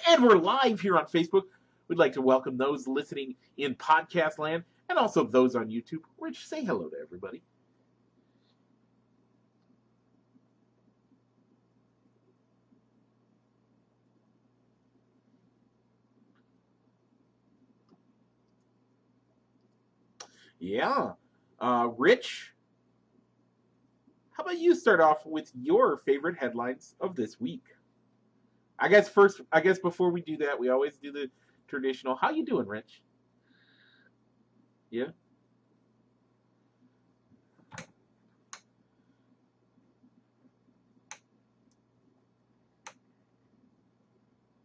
And we're live here on Facebook. We'd like to welcome those listening in podcast land and also those on YouTube. Rich, say hello to everybody. Yeah. Rich, how about you start off with your favorite headlines of this week? I guess before we do that, we always do the traditional. How you doing, Rich? Yeah.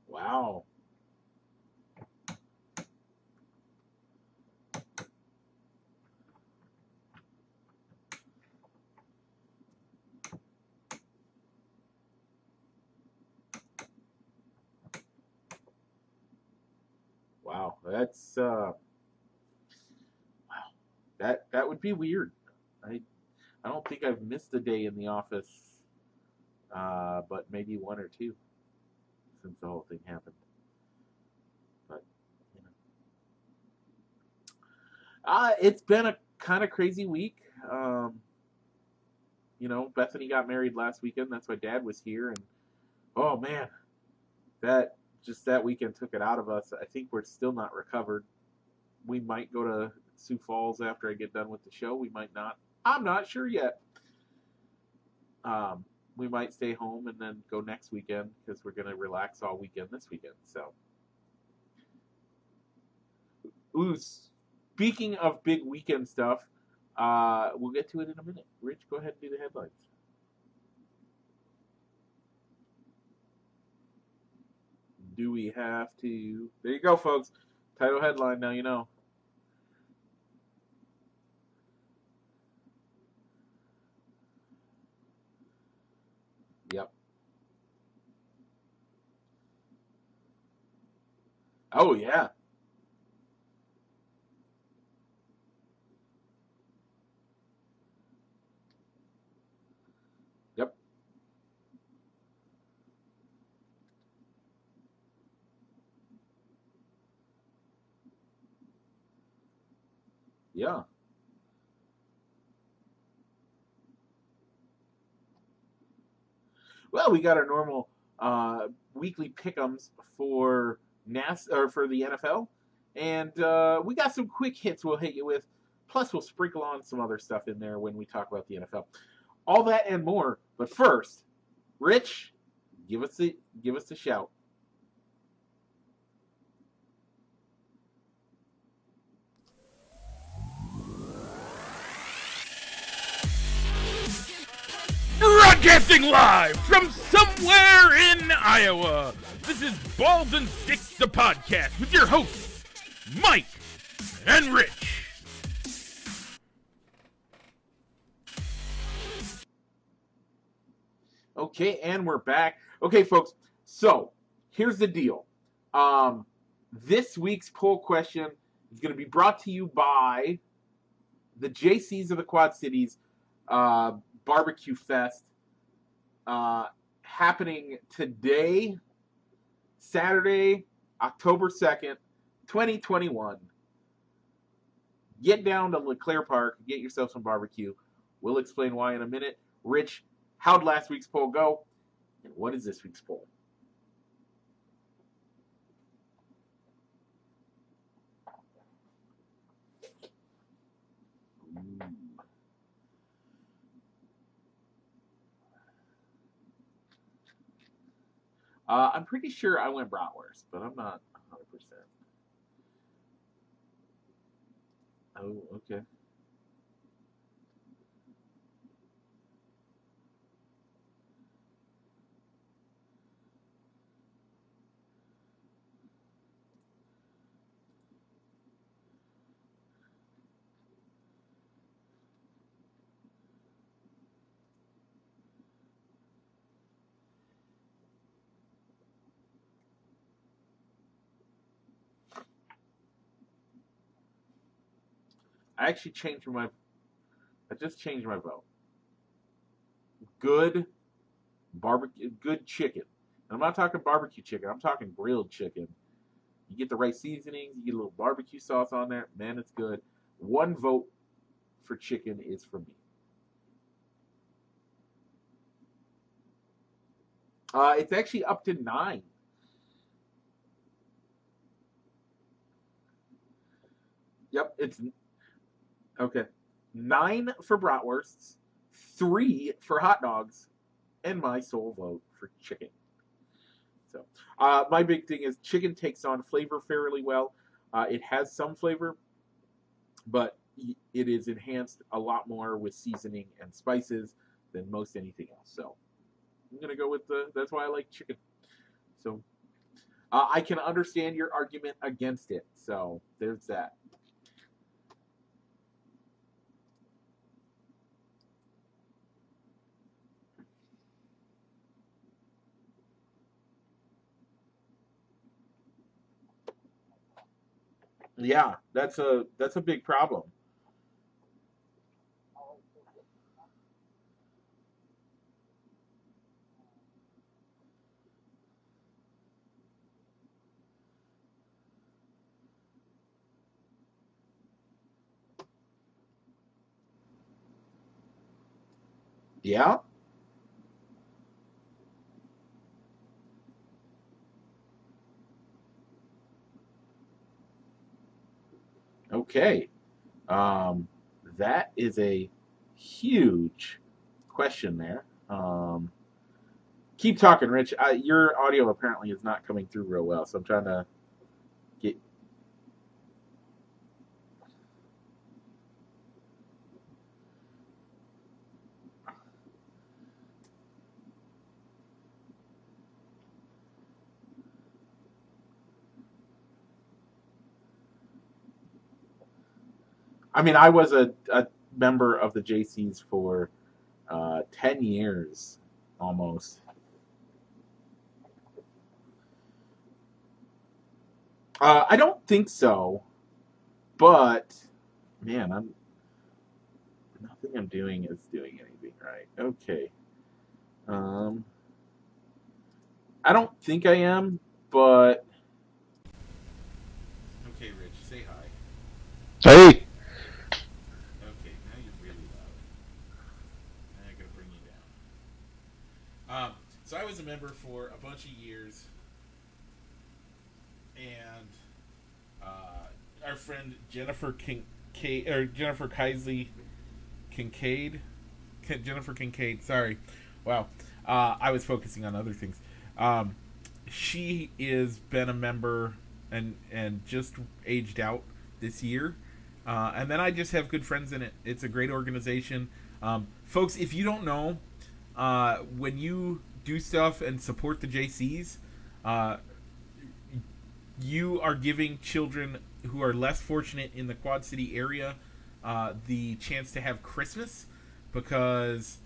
Wow. Wow. Wow. That would be weird. I I don't think I've missed a day in the office, but maybe one or two since the whole thing happened. But you know, it's been a kind of crazy week. Bethany got married last weekend. That's why Dad was here, and oh man, that that weekend took it out of us. I think we're still not recovered. We might go to Sioux Falls after I get done with the show. We might not. I'm not sure yet. Um, we might stay home and then go next weekend because we're gonna relax all weekend this weekend. So, ooh, speaking of big weekend stuff, we'll get to it in a minute. Rich, go ahead and do the headlines. Do we have to? There you go, folks. Title headline. Now you know. Yep. Oh yeah. Yep. Yeah. Well, we got our normal weekly pick'ems for or for the NFL, and we got some quick hits we'll hit you with. Plus, we'll sprinkle on some other stuff in there when we talk about the NFL. All that and more. But first, Rich, give us the shout. Broadcasting live from somewhere in Iowa. This is Balls and Sticks, the podcast, with your hosts, Mike and Rich. Okay, and we're back. Okay, folks. So here's the deal. Um, this week's poll question is going to be brought to you by the JCs of the Quad Cities uh, Barbecue Fest uh, happening today, Saturday, October 2nd, 2021. Get down to LeClaire Park, get yourself some barbecue. We'll explain why in a minute. Rich, how'd last week's poll go? And what is this week's poll? I'm pretty sure I went bratwurst, but I'm not 100%. Oh, okay. I actually changed my. I just changed my vote. Good barbecue, good chicken. I'm not talking barbecue chicken. I'm talking grilled chicken. You get the right seasonings. You get a little barbecue sauce on there. Man, it's good. One vote for chicken is for me. It's actually up to 9. Yep, it's okay. 9 for bratwursts, 3 for hot dogs, and my sole vote for chicken. So, my big thing is chicken takes on flavor fairly well. It has some flavor, but it is enhanced a lot more with seasoning and spices than most anything else. So, I'm gonna go with that's why I like chicken. So, I can understand your argument against it. So, there's that. Yeah, that's a big problem. Yeah. Okay. Um, that is a huge question there. Keep talking, Rich. Your audio apparently is not coming through real well, so I'm trying to get. I mean, I was a member of the JCs for 10 years almost. I don't think so, but man, nothing I'm doing is doing anything right. Okay. Um, I don't think I am, but okay, Rich, say hi. Hey, Okay, now you're really loud. Now I gotta bring you down. So I was a member for a bunch of years, and our friend Jennifer Kincaid or Jennifer Kaisley Kincaid, Jennifer Kincaid. Sorry, wow. I was focusing on other things. Um, she is been a member and just aged out this year. And then I just have good friends in it. It's a great organization. Folks, if you don't know, when you do stuff and support the JCs, uh, you are giving children who are less fortunate in the Quad City area the chance to have Christmas because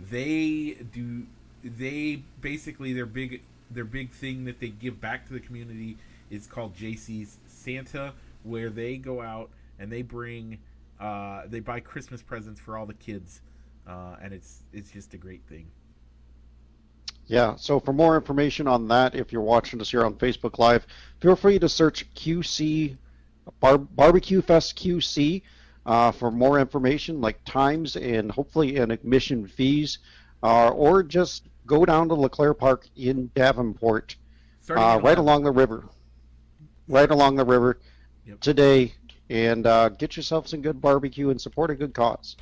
they do. They basically their big thing that they give back to the community is called JC's Santa, where they go out and they bring they buy Christmas presents for all the kids, and it's just a great thing. yeah, so for more information on that, if you're watching us here on Facebook Live, feel free to search QC Barbecue Fest QC for more information like times and hopefully an admission fees, or just go down to LeClaire Park in Davenport, Starting at right 11. along the river, right along the river Yep. today, and get yourself some good barbecue and support a good cause.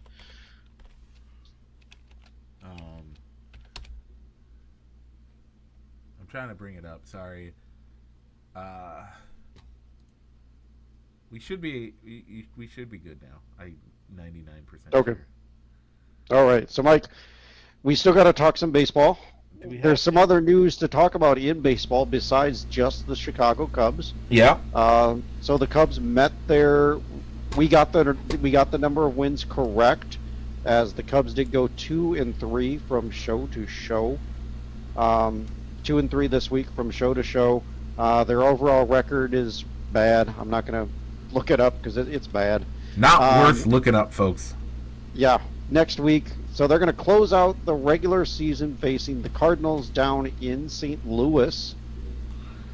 Um, I'm trying to bring it up. Sorry. Uh, we should be good now. I 99% Okay. sure. All right, so Mike, we still got to talk some baseball. Do we have There's some to? other news to talk about in baseball besides just the Chicago Cubs. Yeah. So the Cubs met their. We got the number of wins correct, as the Cubs did go 2-3 from show to show. 2-3 this week from show to show. Their overall record is bad. I'm not gonna look it up because it's bad. Not Um, worth looking up, folks. Yeah, next week. So they're going to close out the regular season facing the Cardinals down in St. Louis.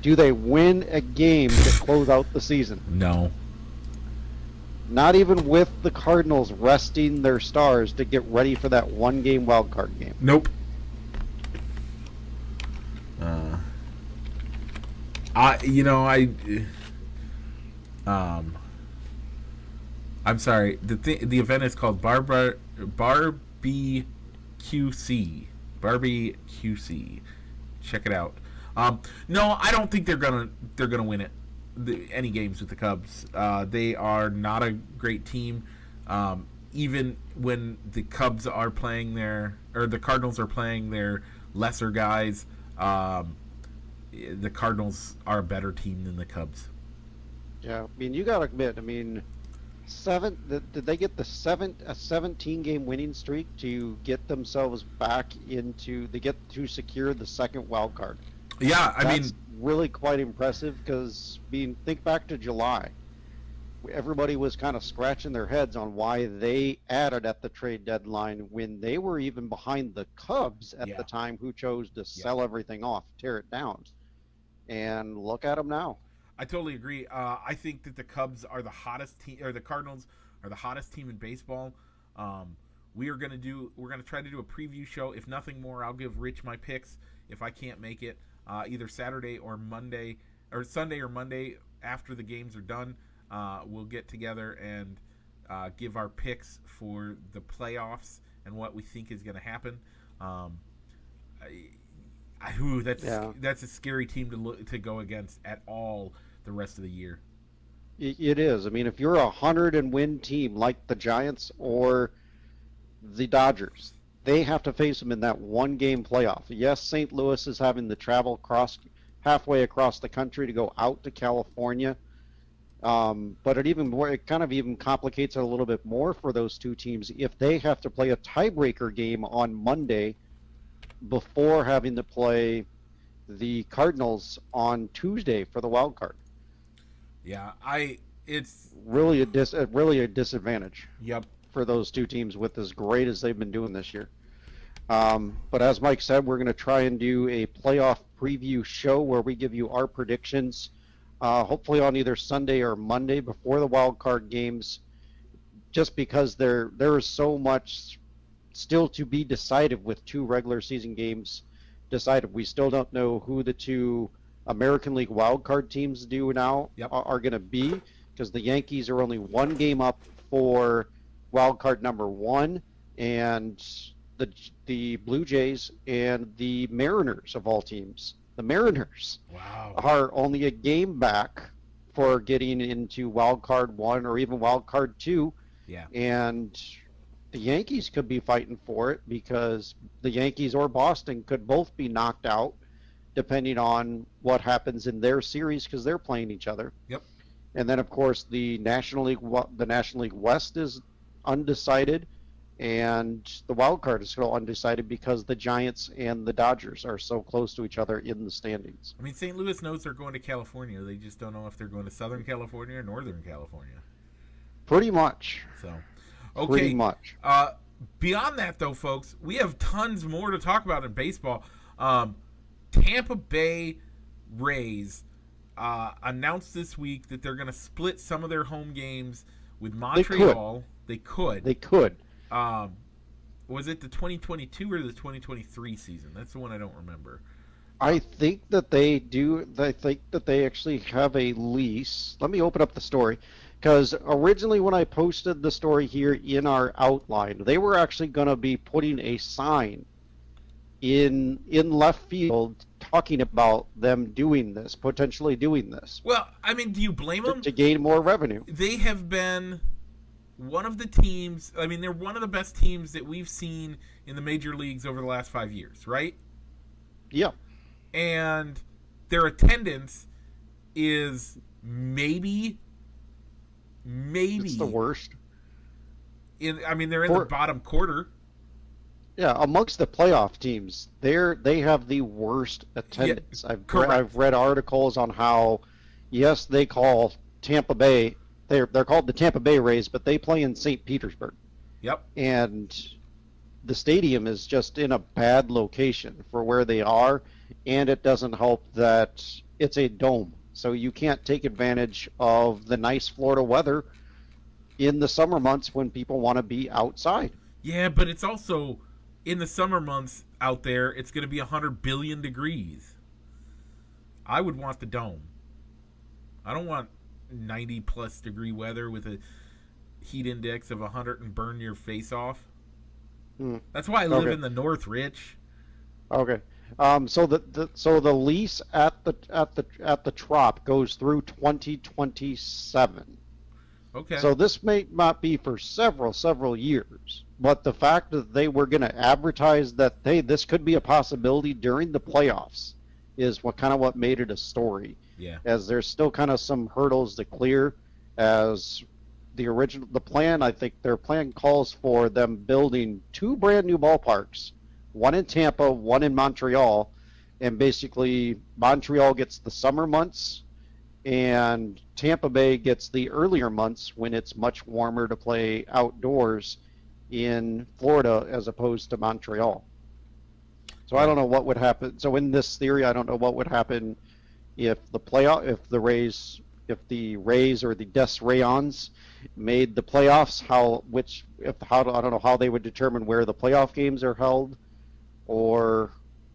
Do they win a game to close out the season? No. Not even with the Cardinals resting their stars to get ready for that one-game wild card game. Nope. I'm sorry. The event is called Barbie QC. Barbie QC. Check it out. No, I don't think they're gonna win it. Any games with the Cubs. They are not a great team. Even when the Cubs are playing the Cardinals are playing their lesser guys, the Cardinals are a better team than the Cubs. Yeah, I mean, you got to admit, did they get a 17-game winning streak to get themselves back to secure the second wild card? Yeah, That's really quite impressive because, think back to July. Everybody was kind of scratching their heads on why they added at the trade deadline when they were even behind the Cubs at the time, who chose to sell everything off, tear it down. And look at them now. I totally agree. I think that the Cubs are the hottest team, or the Cardinals are the hottest team in baseball. We're gonna try to do a preview show. If nothing more, I'll give Rich my picks if I can't make it, either Saturday or Monday, or Sunday or Monday after the games are done. We'll get together and give our picks for the playoffs and what we think is going to happen. That's a scary team to go against at all the rest of the year. It is. I mean, if you're a 100-win team like the Giants or the Dodgers, they have to face them in that one-game playoff. Yes, St. Louis is having to travel halfway across the country to go out to California. But it kind of even complicates it a little bit more for those two teams if they have to play a tiebreaker game on Monday before having to play the Cardinals on Tuesday for the wild card. Yeah, it's really a disadvantage. Yep. For those two teams with as great as they've been doing this year. But as Mike said, we're going to try and do a playoff preview show where we give you our predictions. Hopefully on either Sunday or Monday before the wild card games, just because there is so much still to be decided with two regular season games decided. We still don't know who the two American League wild card teams are going to be, because the Yankees are only one game up for wild card number 1, and the Blue Jays and the Mariners, of all teams. The Mariners are only a game back for getting into wild card 1 or even wild card 2. Yeah. And the Yankees could be fighting for it, because the Yankees or Boston could both be knocked out depending on what happens in their series, because they're playing each other. Yep. And then, of course, the National League West is undecided, and the wild card is still undecided because the Giants and the Dodgers are so close to each other in the standings. I mean, St. Louis knows they're going to California. They just don't know if they're going to Southern California or Northern California. Pretty much. So, okay. Pretty much. Beyond that, though, folks, we have tons more to talk about in baseball. Tampa Bay Rays announced this week that they're going to split some of their home games with Montreal. They could. Was it the 2022 or the 2023 season? That's the one I don't remember. I think that they do. I think that they actually have a lease. Let me open up the story, because originally when I posted the story here in our outline, they were actually going to be putting a sign in left field talking about them potentially doing this. Well, I mean, do you blame them? To gain more revenue. They have been one of the teams, I mean, they're one of the best teams that we've seen in the major leagues over the last 5 years, right? Yeah. And their attendance is maybe it's the worst. They're in the bottom quarter. Yeah, amongst the playoff teams, they have the worst attendance. Yeah, I've read articles on how, yes, they call Tampa Bay, they're called the Tampa Bay Rays, but they play in St. Petersburg. Yep. And the stadium is just in a bad location for where they are, and it doesn't help that it's a dome. So you can't take advantage of the nice Florida weather in the summer months when people want to be outside. Yeah, but it's also in the summer months out there, it's going to be 100 billion degrees. I would want the dome. I don't want 90 plus degree weather with a heat index of 100 and burn your face off. That's why I live in the north, Rich. Okay. So the lease at the Trop goes through 2027. Okay. So this may not be for several years, but the fact that they were going to advertise that, hey, this could be a possibility during the playoffs is what made it a story. Yeah. As there's still kind of some hurdles to clear, as the plan, I think their plan calls for them building 2 brand new ballparks, one in Tampa, one in Montreal, and basically Montreal gets the summer months and Tampa Bay gets the earlier months when it's much warmer to play outdoors in Florida as opposed to Montreal. So I don't know what would happen. So in this theory, I don't know what would happen if the Rays or the Des Rayons made the playoffs. I don't know how they would determine where the playoff games are held, or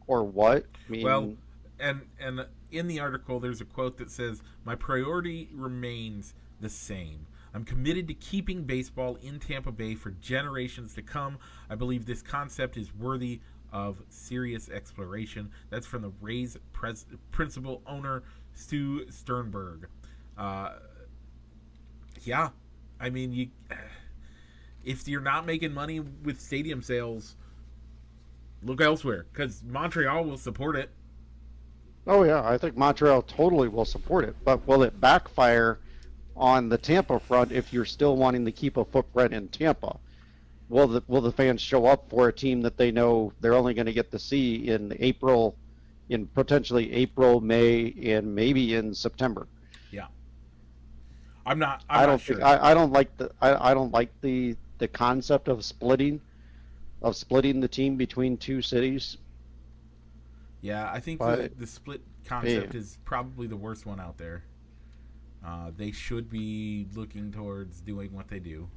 what. I mean, well, and in the article, there's a quote that says, "My priority remains the same. I'm committed to keeping baseball in Tampa Bay for generations to come. I believe this concept is worthy of serious exploration." That's from the Rays principal owner, Stu Sternberg. Yeah, I mean, if you're not making money with stadium sales, look elsewhere, because Montreal will support it. Oh yeah, I think Montreal totally will support it, but will it backfire on the Tampa front if you're still wanting to keep a footprint in Tampa? Will the fans show up for a team that they know they're only going to get to see in potentially April, May, and maybe in September? Yeah, I'm not sure. I don't like the concept of splitting the team between 2 cities. Yeah, I think the split concept is probably the worst one out there. They should be looking towards doing what they do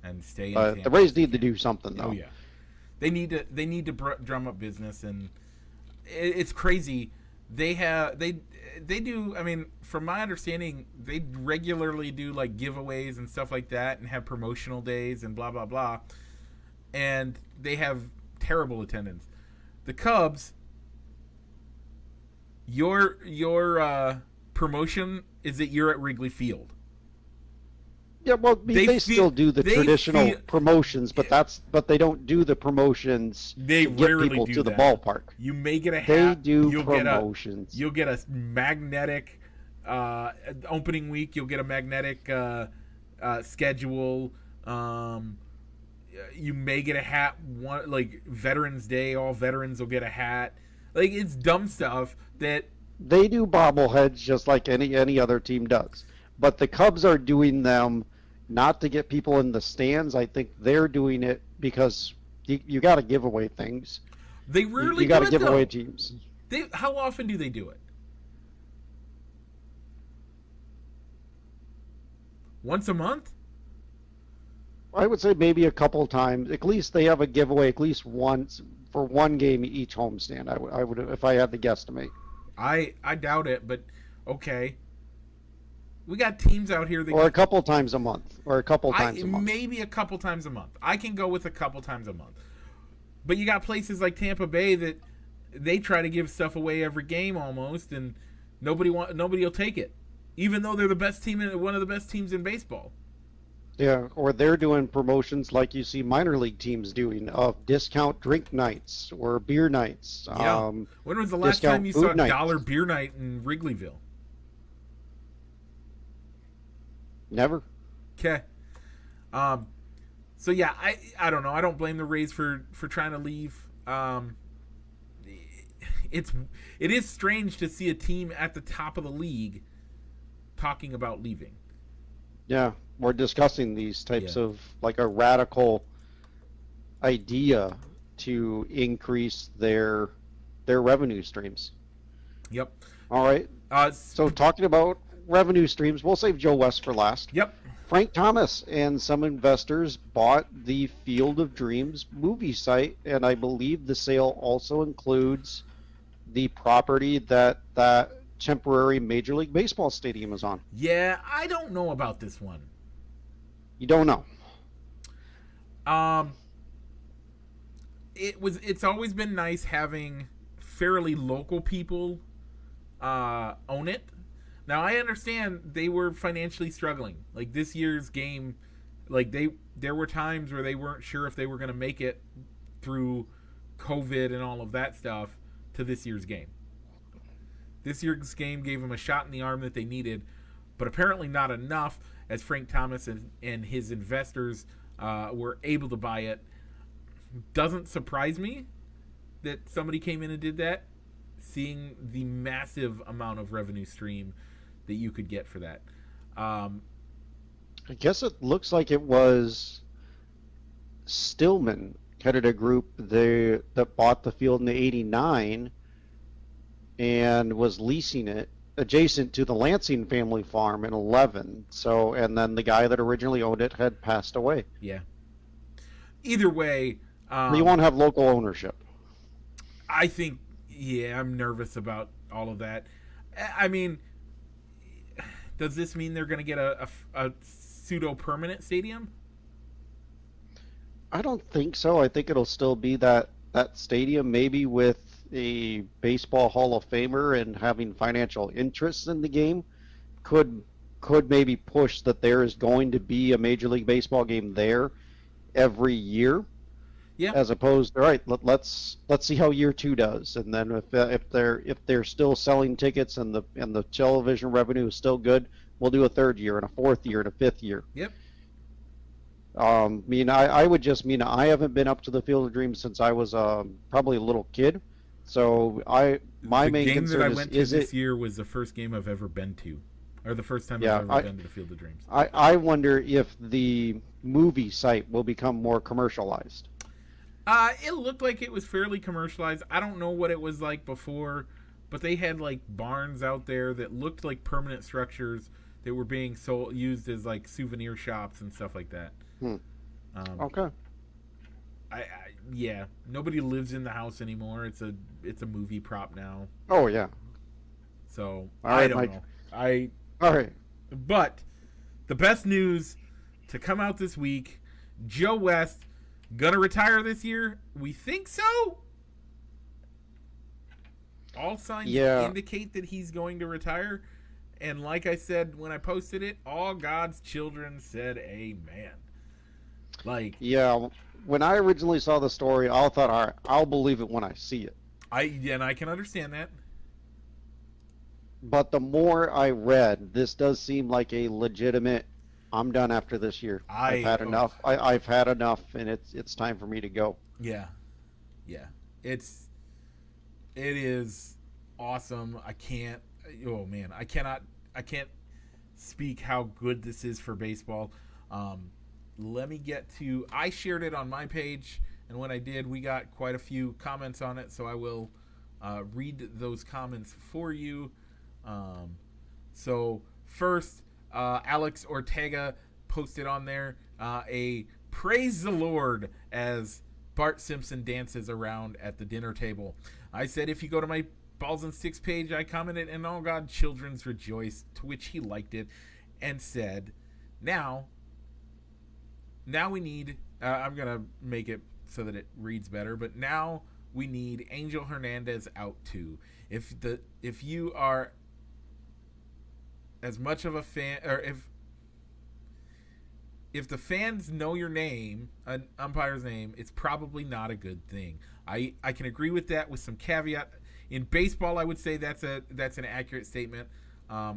and stay in Tampa. The Rays need to do something, though. Oh yeah, they need to drum up business, and it's crazy. They do. I mean, from my understanding, they regularly do like giveaways and stuff like that, and have promotional days and blah blah blah, and they have terrible attendance. The Cubs, your promotion is that you're at Wrigley Field. Yeah, well, they still do the traditional promotions, but they don't do the promotions to get people to the ballpark. You may get a hat. They do promotions. You'll get a magnetic opening week. You'll get a magnetic schedule. You may get a hat. Like Veterans Day, all veterans will get a hat. Like, it's dumb stuff that they do bobbleheads just like any other team does. But the Cubs are doing them not to get people in the stands. I think they're doing it because you got to give away things. They rarely you got to give away teams. How often do they do it? Once a month? I would say maybe a couple times. At least they have a giveaway at least once for one game each homestand. I would if I had to guesstimate. I doubt it, but okay. We got teams out here that a couple times a month, or a couple times a month. Maybe a couple times a month. I can go with a couple times a month. But you got places like Tampa Bay that they try to give stuff away every game almost, and nobody will take it, even though they're the best team, one of the best teams in baseball. Yeah, or they're doing promotions like you see minor league teams doing of discount drink nights or beer nights. Yeah. When was the last time you saw a dollar beer night in Wrigleyville? Never. Okay. So yeah, I don't know. I don't blame the Rays for trying to leave. It is strange to see a team at the top of the league talking about leaving. Yeah. we're discussing these types Yeah. of like a radical idea to increase their revenue streams. Yep. All right. So talking about revenue streams, we'll save Joe West for last. Yep. Frank Thomas and some investors bought the Field of Dreams movie site, and I believe the sale also includes the property that temporary Major League Baseball stadium is on. Yeah, I don't know about this one. You don't know. It's always been nice having fairly local people own it. Now I understand they were financially struggling. Like this year's game, like there were times where they weren't sure if they were going to make it through COVID and all of that stuff to this year's game. This year's game gave them a shot in the arm that they needed, but apparently not enough, as Frank Thomas and his investors were able to buy it. Doesn't surprise me that somebody came in and did that, seeing the massive amount of revenue stream that you could get for that. I guess it looks like it was Stillman headed a group that bought the field in the '89 and was leasing it adjacent to the Lansing family farm in '11. So, and then the guy that originally owned it had passed away. Yeah. Either way, you won't have local ownership. I think, yeah, I'm nervous about all of that. I mean, does this mean they're going to get a pseudo-permanent stadium? I don't think so. I think it'll still be that stadium, maybe with a baseball Hall of Famer and having financial interests in the game could maybe push that there is going to be a Major League Baseball game there every year. Yeah. As opposed, all right, let's see how year 2 does, and then if they're still selling tickets and the television revenue is still good, we'll do a 3rd year and a 4th year and a 5th year. Yep. I would just mean I haven't been up to the Field of Dreams since I was probably a little kid, so my main concern that I went to is this year was the first game I've ever been to, or the first time I've ever been to the Field of Dreams. I wonder if the movie site will become more commercialized. It looked like it was fairly commercialized. I don't know what it was like before, but they had like barns out there that looked like permanent structures that were being used as like souvenir shops and stuff like that. Okay. Yeah, nobody lives in the house anymore. It's a movie prop now. Oh yeah. So right, I don't Mike. know. All right. But the best news to come out this week: Joe West gonna retire this year. We think so. All signs indicate that he's going to retire. And like I said when I posted it, all God's children said amen. Like, yeah, when I originally saw the story, I thought, all right, I'll believe it when I see it. I can understand that. But the more I read, this does seem like a legitimate, I'm done after this year. I've had enough. I've had enough, and it's time for me to go. Yeah. It is awesome. I can't speak how good this is for baseball. Let me get to, I shared it on my page, and when I did, we got quite a few comments on it, so I will read those comments for you. So first, Alex Ortega posted on there a praise the Lord as Bart Simpson dances around at the dinner table. I said, if you go to my Balls and Sticks page, I commented, and all God children's rejoice, to which he liked it and said, now we need, I'm going to make it so that it reads better, but now we need Angel Hernandez out too. If you are as much of a fan, or if the fans know your name, an umpire's name, it's probably not a good thing. I can agree with that with some caveat. In baseball, I would say that's an accurate statement. I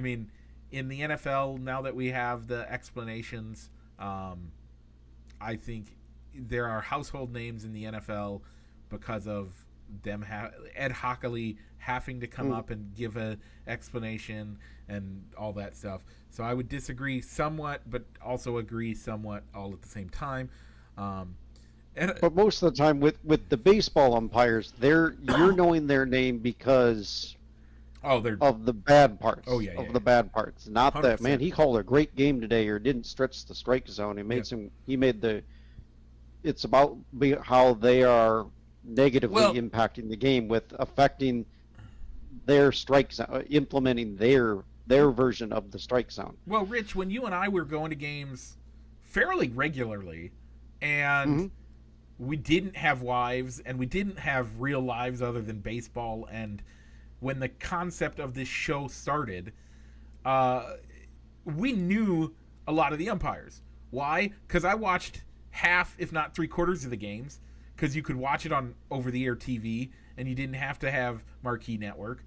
mean, in the NFL, now that we have the explanations, I think there are household names in the NFL because of Ed Hockley having to come up and give a explanation and all that stuff. So I would disagree somewhat, but also agree somewhat all at the same time. But most of the time with the baseball umpires, you're knowing their name because they're of the bad parts. Oh yeah, the bad parts. Not 100%. that, man, he called a great game today or didn't stretch the strike zone. It's about how they are negatively impacting the game with affecting their strike zone, implementing their version of the strike zone. Well, Rich, when you and I were going to games fairly regularly, and we didn't have wives, and we didn't have real lives other than baseball, and when the concept of this show started, we knew a lot of the umpires. Why? Because I watched half, if not 3/4 of the games, because you could watch it on over-the-air TV, and you didn't have to have marquee network.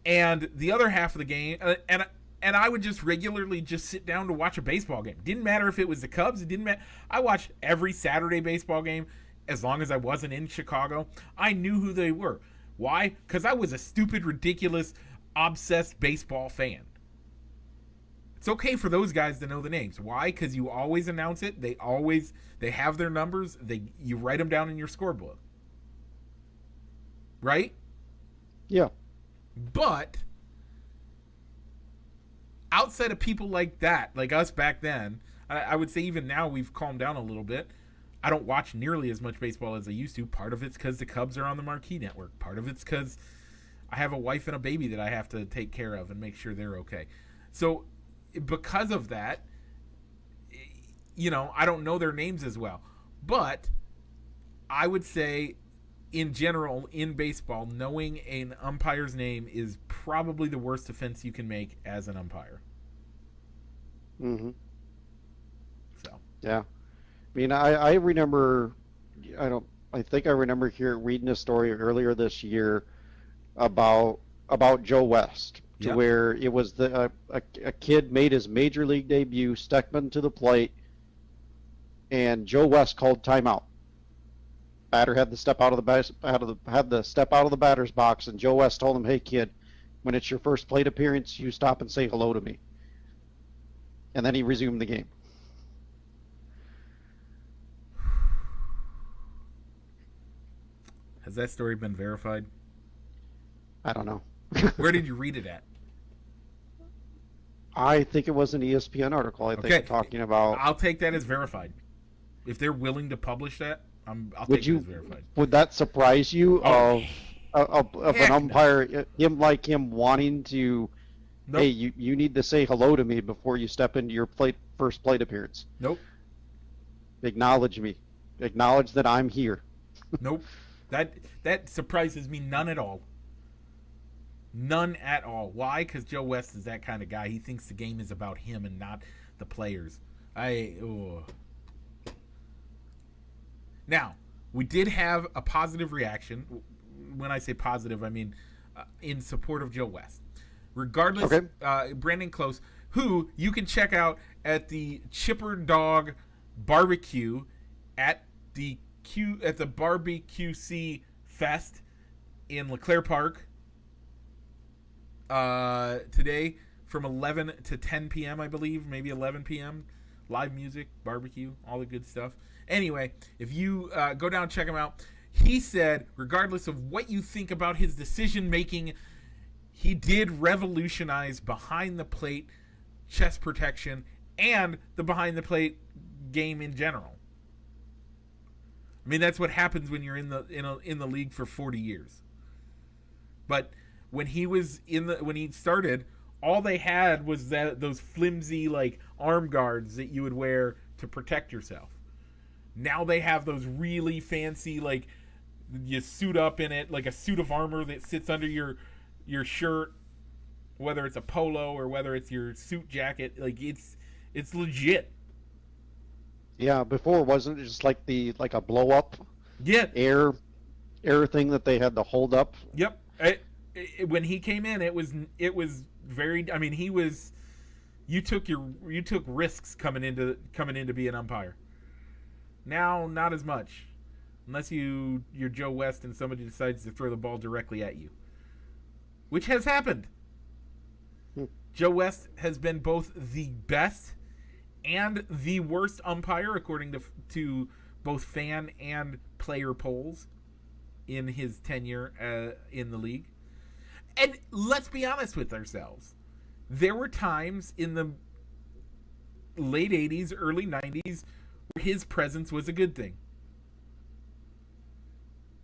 And the other half of the game, and I would just regularly just sit down to watch a baseball game. Didn't matter if it was the Cubs. It didn't matter. I watched every Saturday baseball game as long as I wasn't in Chicago. I knew who they were. Why? Because I was a stupid, ridiculous, obsessed baseball fan. It's okay for those guys to know the names. Why? Because you always announce it. They have their numbers. You write them down in your scorebook. Right? Yeah. But outside of people like that, like us back then, I would say even now we've calmed down a little bit. I don't watch nearly as much baseball as I used to. Part of it's because the Cubs are on the marquee network. Part of it's because I have a wife and a baby that I have to take care of and make sure they're okay. So because of that, I don't know their names as well. But I would say, in general, in baseball, knowing an umpire's name is probably the worst offense you can make as an umpire. So. Yeah. I mean, I remember, I think I remember reading a story earlier this year about Joe West, to where it was a kid made his major league debut, Steckman to the plate, and Joe West called timeout. Batter had to step out of the batter's box, and Joe West told him, "Hey kid, when it's your first plate appearance, you stop and say hello to me." And then he resumed the game. Has that story been verified? I don't know. Where did you read it at? I think it was an ESPN article. Talking about. I'll take that as verified. If they're willing to publish that, I'll take it as verified. Would that surprise you of an umpire, him wanting to? Nope. Hey, you need to say hello to me before you step into your first plate appearance. Nope. Acknowledge me. Acknowledge that I'm here. Nope. That surprises me none at all. None at all. Why? Because Joe West is that kind of guy. He thinks the game is about him and not the players. Now, we did have a positive reaction. When I say positive, I mean in support of Joe West. Regardless, Brandon Close, who you can check out at the Chipper Dog Barbecue at the Barbecue Fest in LeClaire Park today from 11 to 10 p.m. I believe, maybe 11 p.m. Live music, barbecue, all the good stuff. Anyway, if you go down and check him out, he said, regardless of what you think about his decision making, he did revolutionize behind the plate chest protection and the behind the plate game in general. I mean, that's what happens when you're in the league for 40 years. But when he started, all they had was those flimsy like arm guards that you would wear to protect yourself. Now they have those really fancy, like, you suit up in it, like a suit of armor that sits under your shirt, whether it's a polo or whether it's your suit jacket. Like, it's legit. Yeah, before wasn't it just like a blow up? Yeah. Air thing that they had to hold up. Yep. When he came in, it was very. I mean, you took risks coming in to be an umpire. Now, not as much. unless you're Joe West and somebody decides to throw the ball directly at you, which has happened. Joe West has been both the best and the worst umpire according to both fan and player polls in his tenure in the league. And let's be honest with ourselves. There were times in the late 80s, early 90s where his presence was a good thing.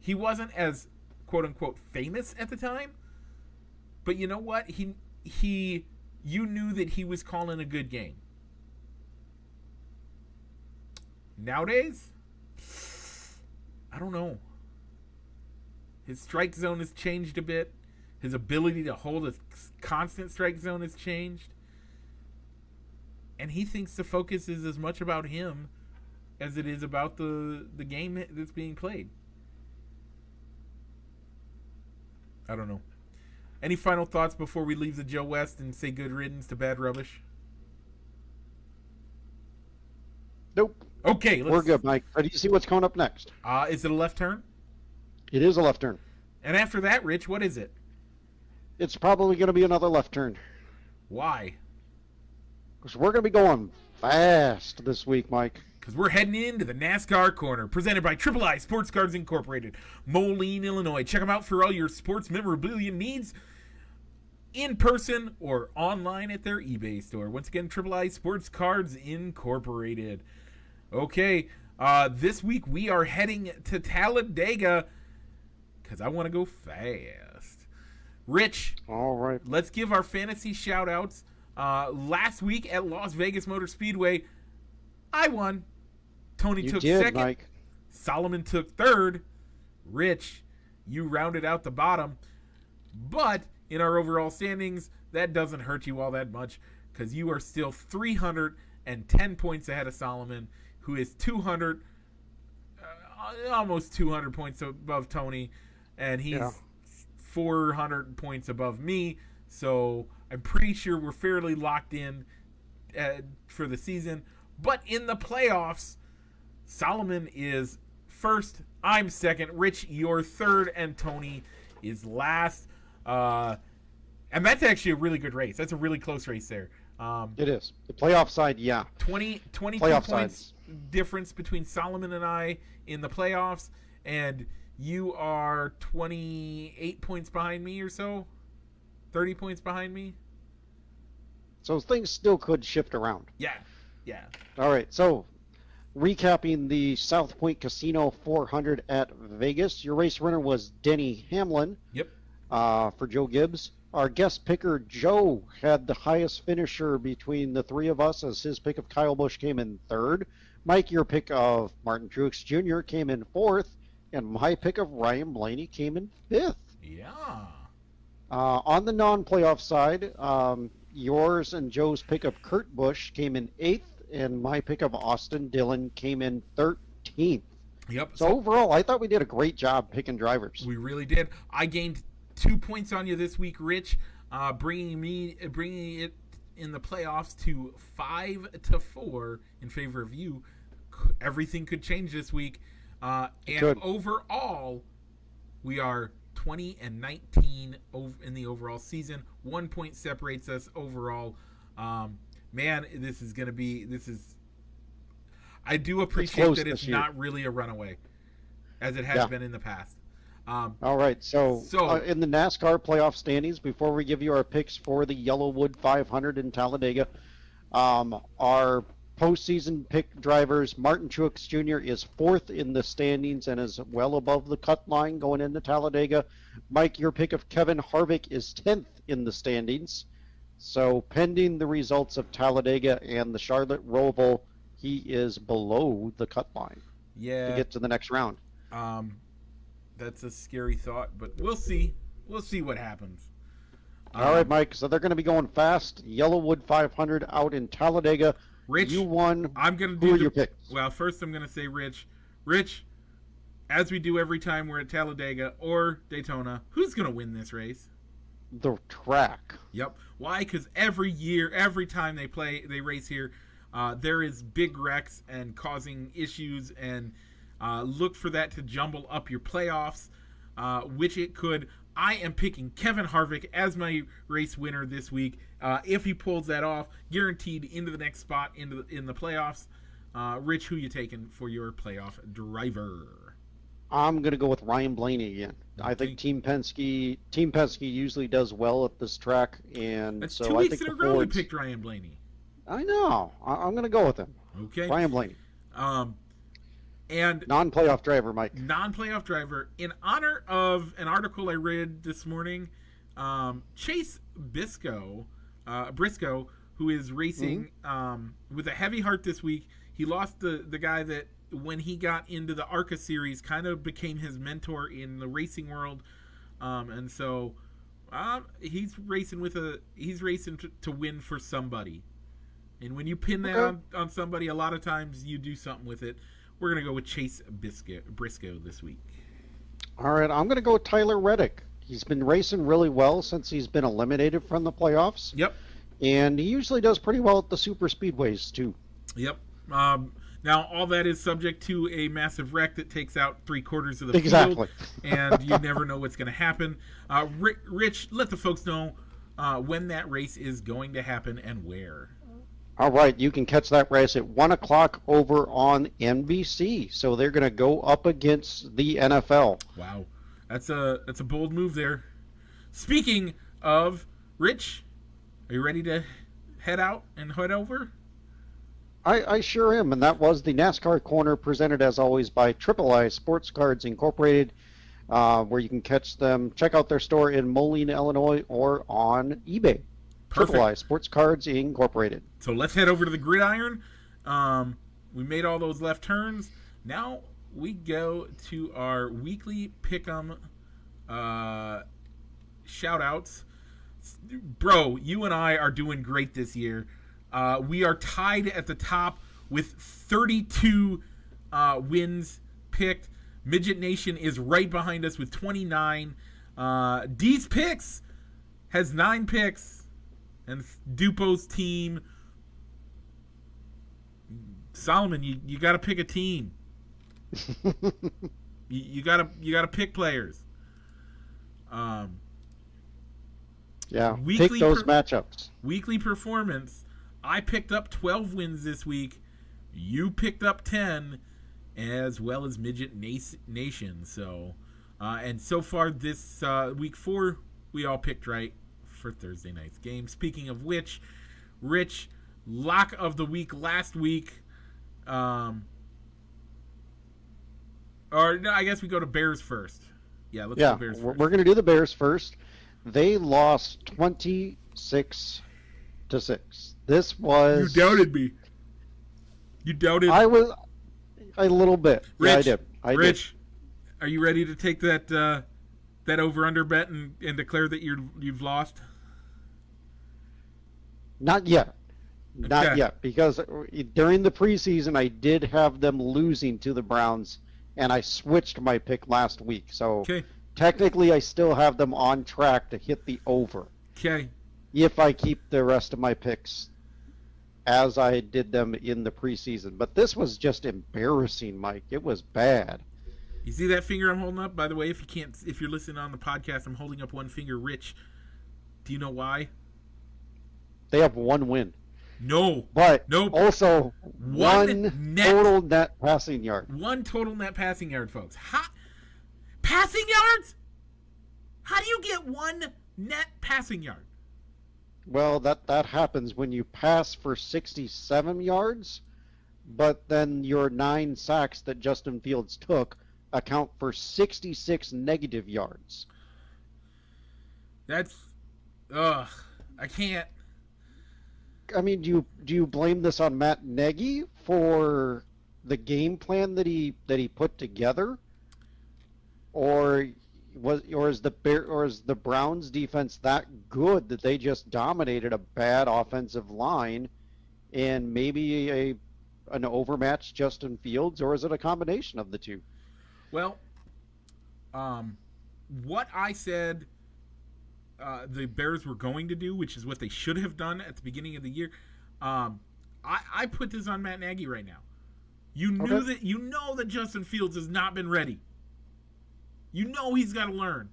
He wasn't as quote-unquote famous at the time, but you know what? You knew that he was calling a good game. Nowadays, I don't know. His strike zone has changed a bit. His ability to hold a constant strike zone has changed. And he thinks the focus is as much about him as it is about the game that's being played. I don't know. Any final thoughts before we leave the Joe West and say good riddance to bad rubbish? Nope. Okay. We're good, Mike. Ready to see what's coming up next? Is it a left turn? It is a left turn. And after that, Rich, what is it? It's probably going to be another left turn. Why? Because we're going to be going fast this week, Mike. Because we're heading into the NASCAR Corner, presented by Triple I Sports Cards Incorporated, Moline, Illinois. Check them out for all your sports memorabilia needs, in person or online at their eBay store. Once again, Triple I Sports Cards Incorporated. Okay, this week we are heading to Talladega because I want to go fast. Rich, all right, let's give our fantasy shout-outs. Last week at Las Vegas Motor Speedway, I won. Tony took second. Mike. Solomon took third. Rich, you rounded out the bottom. But in our overall standings, that doesn't hurt you all that much because you are still 310 points ahead of Solomon, who is 200, almost 200 points above Tony, and he's 400 points above me. So I'm pretty sure we're fairly locked in for the season. But in the playoffs, Solomon is first, I'm second, Rich, you're third, and Tony is last. And that's actually a really good race. That's a really close race there. It is. The playoff side, 22 playoff points sides. Difference between Solomon and I in the playoffs, and you are 28 points behind me or so? 30 points behind me? So things still could shift around. Yeah. All right, so recapping the South Point Casino 400 at Vegas, your race winner was Denny Hamlin. Yep. For Joe Gibbs. Our guest picker, Joe, had the highest finisher between the three of us, as his pick of Kyle Busch came in third. Mike, your pick of Martin Truex Jr. came in fourth, and my pick of Ryan Blaney came in fifth. Yeah. On the non-playoff side, yours and Joe's pick of Kurt Busch came in eighth, and my pick of Austin Dillon came in 13th. Yep. So overall, I thought we did a great job picking drivers. We really did. I gained 2 points on you this week, Rich, bringing it in the playoffs to 5-4 in favor of you. Everything could change this week, and overall, we are 20-19 in the overall season. 1 point separates us overall. Man, this is going to be. I do appreciate that it's not really a runaway, as it has been in the past. All right, so in the NASCAR playoff standings, before we give you our picks for the Yellowwood 500 in Talladega, our postseason pick drivers, Martin Truex Jr. is fourth in the standings and is well above the cut line going into Talladega. Mike, your pick of Kevin Harvick is 10th in the standings. So pending the results of Talladega and the Charlotte Roval, he is below the cut line to get to the next round. That's a scary thought, but we'll see. We'll see what happens. All right, Mike. So they're going to be going fast. Yellowwood 500 out in Talladega. Rich, you won. I'm going to do your picks. Well, first I'm going to say Rich. Rich, as we do every time we're at Talladega or Daytona, who's going to win this race? The track. Yep. Why? Because every year, every time they race here, there is big wrecks and causing issues, and Look for that to jumble up your playoffs, which it could. I am picking Kevin Harvick as my race winner this week. If he pulls that off, guaranteed into the next spot in the playoffs. Rich, who you taking for your playoff driver? I'm going to go with Ryan Blaney again. Okay. I think Team Penske usually does well at this track, and That's so 2 I weeks think in a the row we Fords. picked Ryan Blaney. I know. I'm going to go with him. Okay. Ryan Blaney, And non-playoff driver, Mike. non-playoff driver. In honor of an article I read this morning, Chase Briscoe, who is racing with a heavy heart this week, he lost the guy that when he got into the ARCA series kind of became his mentor in the racing world, and so he's racing to win for somebody. And when you pin that on somebody, a lot of times you do something with it. We're going to go with Chase Briscoe this week. All right, I'm going to go with Tyler Reddick. He's been racing really well since he's been eliminated from the playoffs. Yep. And he usually does pretty well at the super speedways, too. Yep. Now, all that is subject to a massive wreck that takes out 3/4 of the Exactly. field, and you never know what's going to happen. Rich, let the folks know when that race is going to happen and where. All right, you can catch that race at 1 o'clock over on NBC. So they're going to go up against the NFL. Wow, that's a bold move there. Speaking of, Rich, are you ready to head out and head over? I sure am, and that was the NASCAR Corner presented as always by Triple I Sports Cards Incorporated, where you can catch them. Check out their store in Moline, Illinois, or on eBay. Perfect. Triple I Sports Cards Incorporated. So let's head over to the gridiron. We made all those left turns. Now we go to our weekly pick'em shout-outs. Bro, you and I are doing great this year. We are tied at the top with 32 wins picked. Midget Nation is right behind us with 29. D's Picks has 9 picks. And Dupo's team, Solomon, you got to pick a team. you got to pick players. Yeah, pick those matchups. Weekly performance. I picked up 12 wins this week. You picked up 10, as well as Midget Nation. So, and so far this week 4, we all picked right for Thursday night's game. Speaking of which, Rich, lock of the week last week. Or no, I guess we go to Bears first. Yeah, let's go Bears first. We're going to do the Bears first. They lost 26-6. This was... You doubted me. You doubted... I was... A little bit. Rich, yeah, I did. Rich, are you ready to take that over-under bet and declare that you've lost? Not yet. Not yet. Because during the preseason, I did have them losing to the Browns, and I switched my pick last week. So technically, I still have them on track to hit the over. Okay. If I keep the rest of my picks as I did them in the preseason. But this was just embarrassing, Mike. It was bad. You see that finger I'm holding up? By the way, if you're listening on the podcast, I'm holding up one finger. Rich, do you know why? They have 1 win. No. But also one total net passing yard. 1 total net passing yard, folks. Passing yards? How do you get 1 net passing yard? Well, that happens when you pass for 67 yards, but then your 9 sacks that Justin Fields took account for 66 negative yards. That's... I can't... I mean, do you blame this on Matt Nagy for the game plan that he put together, or is the Browns defense that good that they just dominated a bad offensive line and maybe an overmatched Justin Fields, or is it a combination of the two? Well, what I said the Bears were going to do, which is what they should have done at the beginning of the year, I put this on Matt Nagy right now. You know that Justin Fields has not been ready. You know he's got to learn.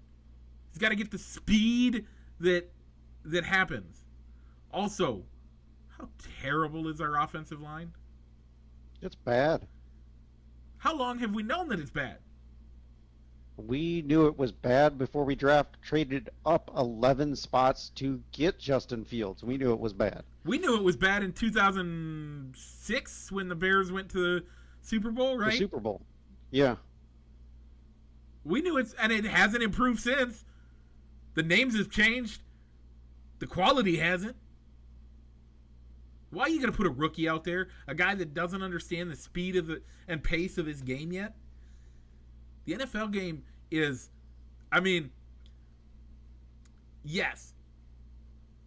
He's got to get the speed that happens. Also, how terrible is our offensive line? It's bad. How long have we known that it's bad? We knew it was bad before we traded up 11 spots to get Justin Fields. We knew it was bad. We knew it was bad in 2006 when the Bears went to the Super Bowl, right? The Super Bowl. Yeah. We knew and it hasn't improved since. The names have changed. The quality hasn't. Why are you going to put a rookie out there? A guy that doesn't understand the speed of and pace of his game yet? The NFL game is, yes,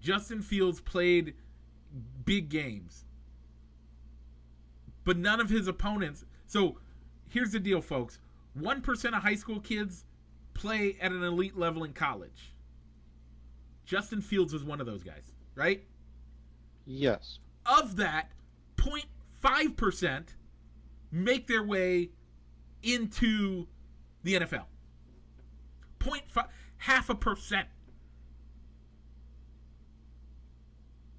Justin Fields played big games, but none of his opponents. So here's the deal, folks. 1% of high school kids play at an elite level in college. Justin Fields was one of those guys, right? Yes. Of that, 0.5% make their way into the NFL. 0.5, 0.5%.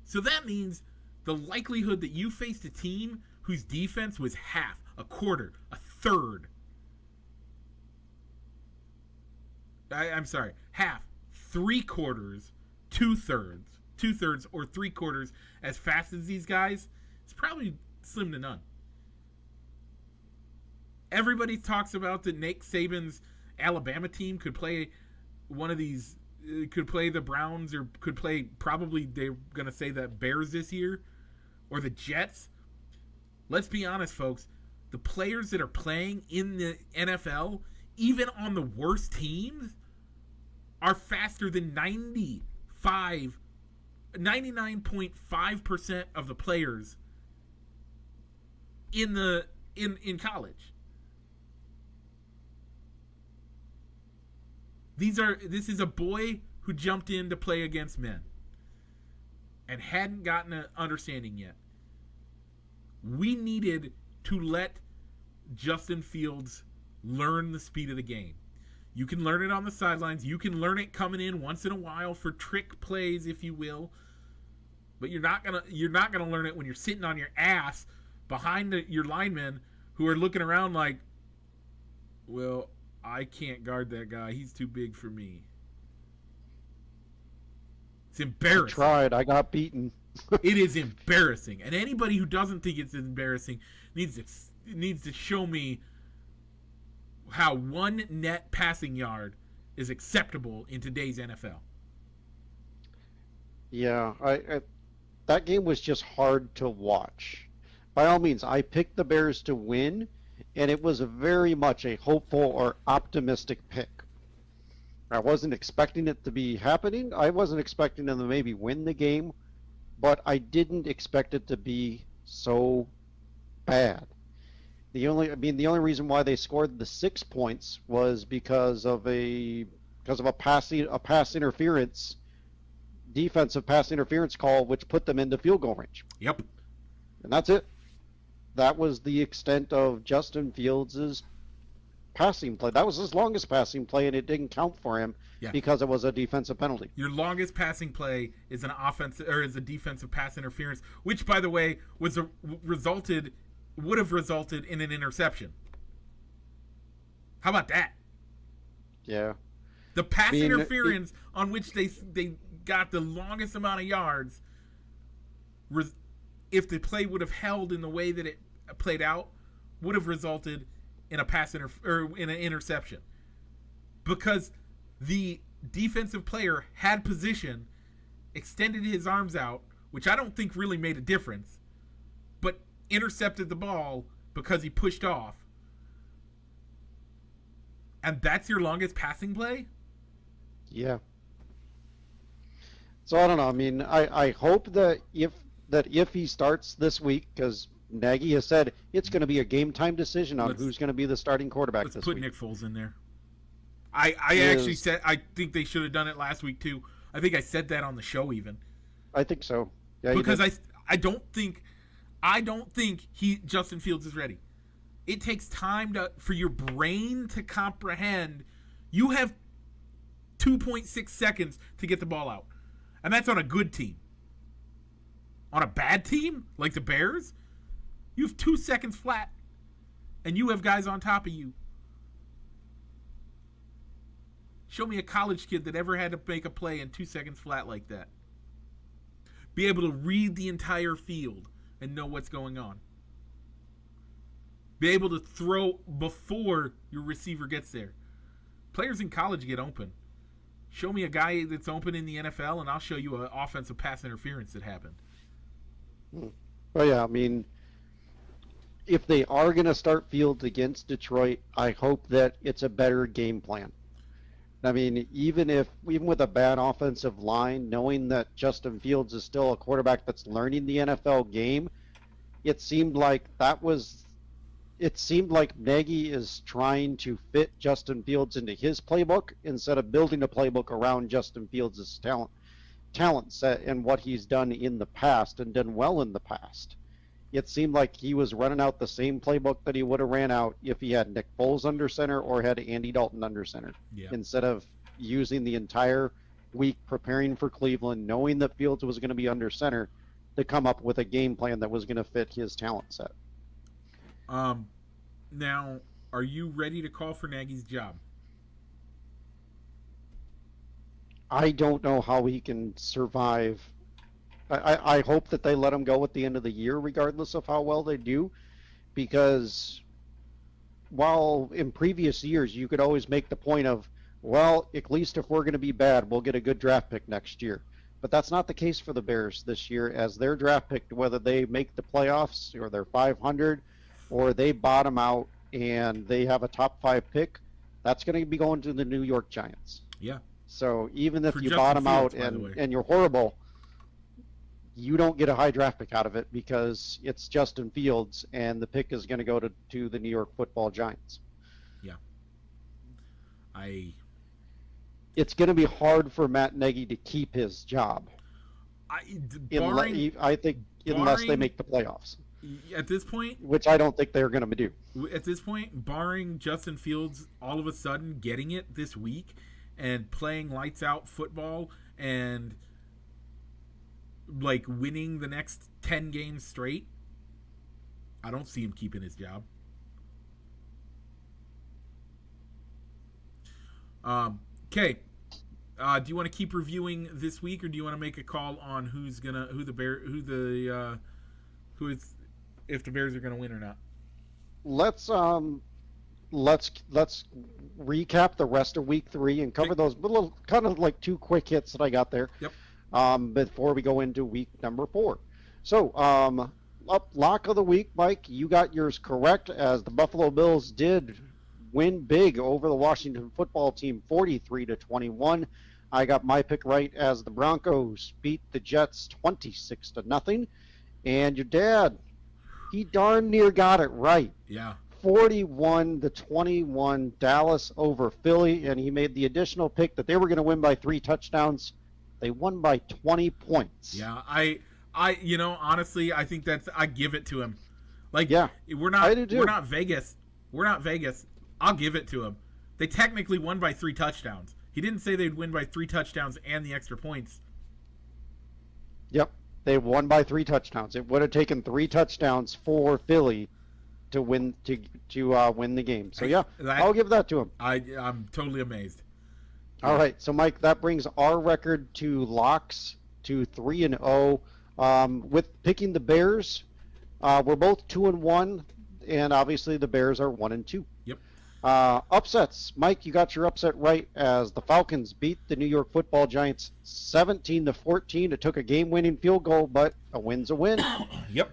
So that means the likelihood that you faced a team whose defense was half, a quarter, a third. I'm sorry, half, 3/4, 2/3, or 3/4 as fast as these guys, it's probably slim to none. Everybody talks about that Nick Saban's Alabama team could play one of these, could play the Browns, or could play, probably they're going to say the Bears this year, or the Jets. Let's be honest, folks. The players that are playing in the NFL, even on the worst teams, are faster than 99.5% of the players in college. This is a boy who jumped in to play against men and hadn't gotten an understanding yet. We needed to let Justin Fields learn the speed of the game. You can learn it on the sidelines. You can learn it coming in once in a while for trick plays, if you will. But you're not gonna learn it when you're sitting on your ass behind your linemen who are looking around like, well, I can't guard that guy. He's too big for me. It's embarrassing. I tried. I got beaten. It is embarrassing. And anybody who doesn't think it's embarrassing needs to show me how one net passing yard is acceptable in today's NFL. Yeah, that game was just hard to watch. By all means, I picked the Bears to win, and it was very much a hopeful or optimistic pick. I wasn't expecting it to be happening. I wasn't expecting them to maybe win the game, but I didn't expect it to be so bad. The only reason why they scored the 6 points was because of a pass interference, defensive pass interference call, which put them into field goal range. Yep. And that's it. That was the extent of Justin Fields' passing play. That was his longest passing play, and it didn't count for him because it was a defensive penalty. Your longest passing play is an is a defensive pass interference, which, by the way, would have resulted in an interception. How about that? Yeah. The pass interference on which they got the longest amount of yards, if the play would have held in the way that it played out, would have resulted in in an interception, because the defensive player had position, extended his arms out, which I don't think really made a difference, but intercepted the ball because he pushed off. And that's your longest passing play? Yeah. So I don't know. I mean, I hope that if he starts this week, because Nagy has said it's going to be a game time decision on who's going to be the starting quarterback this week. Let's put Nick Foles in there. I actually said I think they should have done it last week too. I think I said that on the show even. I think so. Yeah, because I don't think Justin Fields is ready. It takes time for your brain to comprehend. You have 2.6 seconds to get the ball out. And that's on a good team. On a bad team, like the Bears, you have 2 seconds flat. And you have guys on top of you. Show me a college kid that ever had to make a play in 2 seconds flat like that. Be able to read the entire field and know what's going on. Be able to throw before your receiver gets there. Players in college get open. Show me a guy that's open in the NFL, and I'll show you an offensive pass interference that happened. Well, yeah, I mean, if they are going to start Fields against Detroit, I hope that it's a better game plan. I mean, even with a bad offensive line, knowing that Justin Fields is still a quarterback that's learning the NFL game, it seemed like Nagy is trying to fit Justin Fields into his playbook instead of building a playbook around Justin Fields' talent set and what he's done in the past and done well in the past. It seemed like he was running out the same playbook that he would have ran out if he had Nick Foles under center or had Andy Dalton under center. Yeah. Instead of using the entire week preparing for Cleveland, knowing that Fields was going to be under center, to come up with a game plan that was going to fit his talent set. Now, are you ready to call for Nagy's job? I don't know how he can survive. I hope that they let him go at the end of the year, regardless of how well they do, because while in previous years you could always make the point of, well, at least if we're going to be bad, we'll get a good draft pick next year. But that's not the case for the Bears this year, as their draft pick, whether they make the playoffs or they're 500 or they bottom out and they have a top 5 pick, that's going to be going to the New York Giants. Yeah. So even if For you Justin bottom Fields, out by the way. and you're horrible, you don't get a high draft pick out of it because it's Justin Fields and the pick is going to go to the New York Football Giants. Yeah. It's going to be hard for Matt Nagy to keep his job. I think unless they make the playoffs. At this point, which I don't think they're going to do. At this point, barring Justin Fields all of a sudden getting it this week and playing lights out football and like winning the next 10 games straight, I don't see him keeping his job. Okay. Do you want to keep reviewing this week, or do you want to make a call on if the Bears are gonna win or not? Let's recap the rest of week 3 and cover those little kind of like 2 quick hits that I got there. Yep. Before we go into week number 4. So, lock of the week, Mike, you got yours correct, as the Buffalo Bills did win big over the Washington football team, 43-21. I got my pick right, as the Broncos beat the Jets 26-0. And your dad, he darn near got it right. Yeah. 41-21, Dallas over Philly, and he made the additional pick that they were going to win by 3 touchdowns. They won by 20 points. Yeah, I honestly, I think I give it to him. Like, yeah, we're not Vegas. We're not Vegas. I'll give it to him. They technically won by 3 touchdowns. He didn't say they'd win by 3 touchdowns and the extra points. Yep, they won by 3 touchdowns. It would have taken 3 touchdowns for Philly to win the game. So yeah, I'll give that to him. I'm totally amazed. All right, so Mike, that brings our record to locks to 3-0. With picking the Bears, we're both 2-1, and obviously the Bears are 1-2. Yep. Upsets, Mike, you got your upset right, as the Falcons beat the New York Football Giants 17-14. It took a game-winning field goal, but a win's a win. Yep.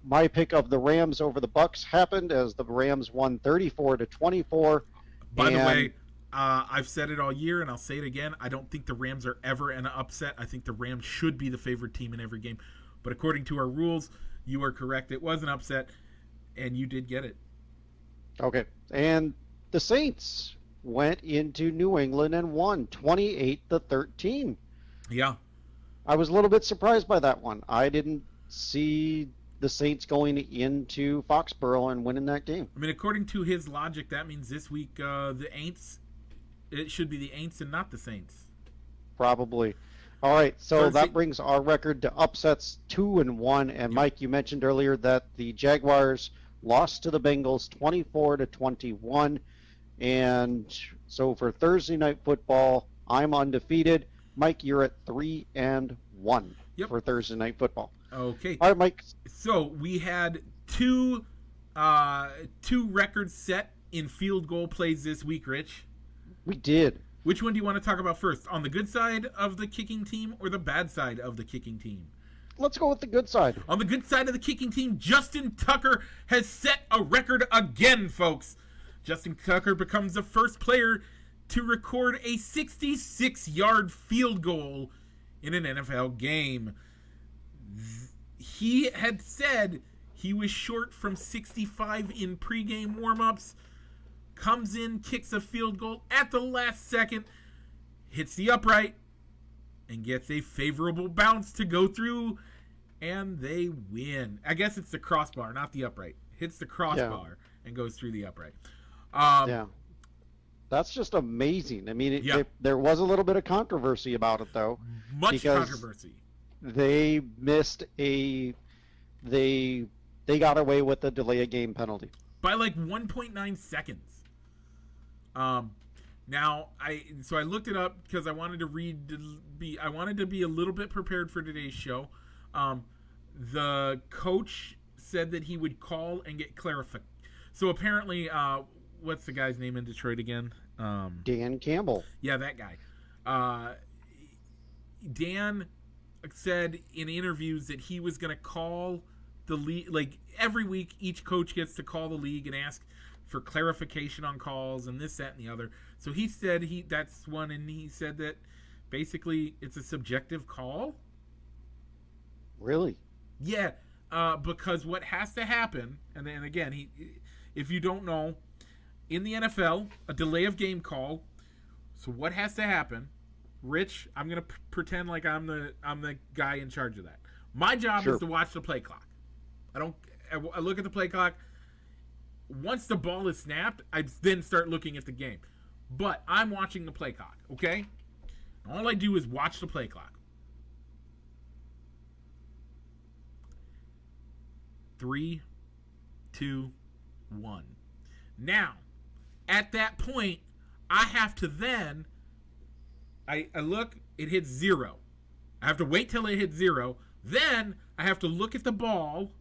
My pick of the Rams over the Bucks happened, as the Rams won 34-24. By the way, I've said it all year, and I'll say it again. I don't think the Rams are ever an upset. I think the Rams should be the favorite team in every game. But according to our rules, you are correct. It was an upset, and you did get it. Okay. And the Saints went into New England and won 28-13. Yeah. I was a little bit surprised by that one. I didn't see the Saints going into Foxborough and winning that game. I mean, according to his logic, that means this week the Aints, it should be the Aints and not the Saints. Probably. All right, so Thursday. that brings our record to upsets 2-1. And Mike, you mentioned earlier that the Jaguars lost to the Bengals 24-21. And so for Thursday night football, I'm undefeated. Mike, you're at 3-1 for Thursday night football. Okay. All right, Mike. So we had two records set in field goal plays this week, Rich. We did. Which one do you want to talk about first? On the good side of the kicking team or the bad side of the kicking team? Let's go with the good side. On the good side of the kicking team, Justin Tucker has set a record again, folks. Justin Tucker becomes the first player to record a 66-yard field goal in an NFL game. He had said he was short from 65 in pregame warmups. Comes in, kicks a field goal at the last second, hits the upright, and gets a favorable bounce to go through, and they win. I guess it's the crossbar, not the upright. Hits the crossbar and goes through the upright. That's just amazing. I mean, there was a little bit of controversy about it, though. Much controversy. They missed they got away with the delay of game penalty. By like 1.9 seconds. Now I looked it up because I wanted to be a little bit prepared for today's show. The coach said that he would call and get clarification. So apparently, what's the guy's name in Detroit again? Dan Campbell. Yeah, that guy. Dan said in interviews that he was going to call the league. Like every week, each coach gets to call the league and ask for clarification on calls and this, that, and the other. So he said that's one, and he said that basically it's a subjective call. Really? Yeah, because what has to happen, and then again, if you don't know, in the NFL, a delay of game call. So what has to happen? Rich, I'm gonna pretend like I'm the guy in charge of that. My job is to watch the play clock. I look at the play clock. Once the ball is snapped, I then start looking at the game. But I'm watching the play clock, okay? All I do is watch the play clock. 3, 2, 1. Now, at that point, I have to then, I look, it hits 0. I have to wait till it hits 0. Then I have to look at the ball,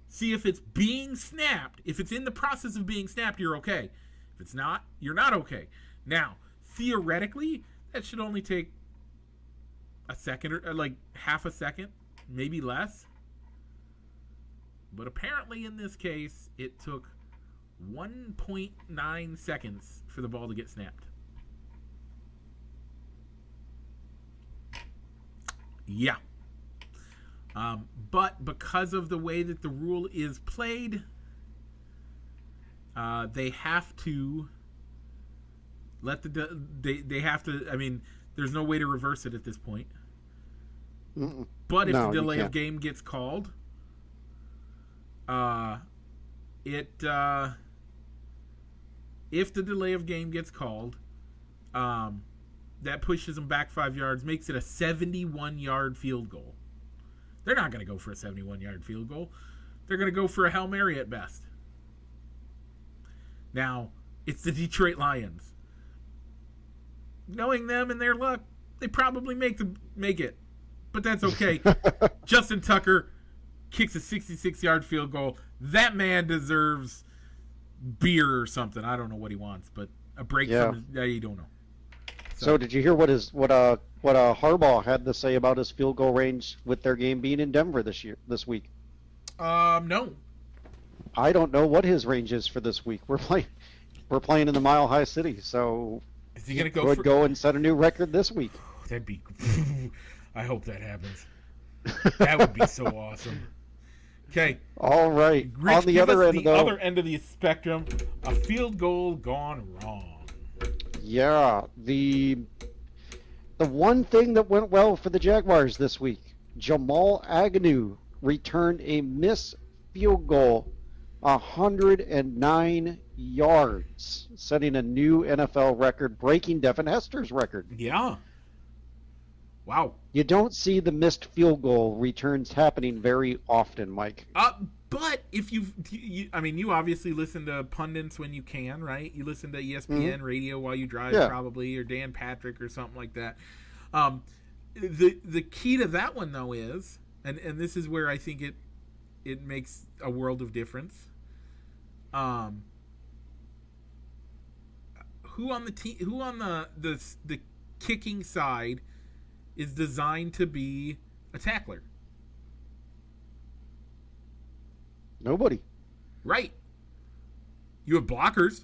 see if it's being snapped. If it's in the process of being snapped, you're okay. If it's not, you're not okay. Now, theoretically, that should only take a second or like half a second, maybe less. But apparently in this case, it took 1.9 seconds for the ball to get snapped. Yeah. But because of the way that the rule is played, they have to let they have to. I mean, there's no way to reverse it at this point. But if the delay of game gets called, if the delay of game gets called, that pushes them back 5 yards, makes it a 71-yard field goal. They're not going to go for a 71-yard field goal. They're going to go for a Hail Mary at best. Now, it's the Detroit Lions. Knowing them and their luck, they probably make it. But that's okay. Justin Tucker kicks a 66-yard field goal. That man deserves beer or something. I don't know what he wants, but a break from you don't know. So did you hear what Harbaugh had to say about his field goal range with their game being in Denver this week? No. I don't know what his range is for this week. We're playing in the Mile High City, so is he gonna go and set a new record this week? That'd be. I hope that happens. That would be so awesome. Okay. All right. Rich, on the other end, other end of the spectrum, a field goal gone wrong. Yeah, the one thing that went well for the Jaguars this week, Jamal Agnew returned a missed field goal 109 yards, setting a new NFL record, breaking Devin Hester's record. Yeah. Wow. You don't see the missed field goal returns happening very often, Mike. But if you obviously listen to pundits when you can, right? You listen to ESPN radio while you drive, probably, or Dan Patrick or something like that. The key to that one though is, and this is where I think it makes a world of difference. Who on the kicking side is designed to be a tackler? Nobody. Right. You have blockers.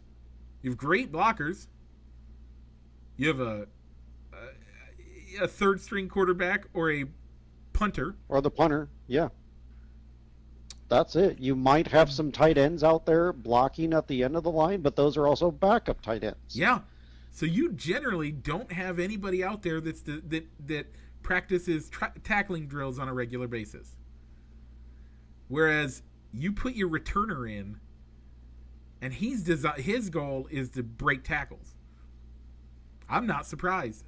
You have great blockers. You have a third string quarterback or a punter. Or the punter, yeah. That's it. You might have some tight ends out there blocking at the end of the line, but those are also backup tight ends. Yeah. So you generally don't have anybody out there that practices tackling drills on a regular basis. Whereas you put your returner in, and his goal is to break tackles. I'm not surprised.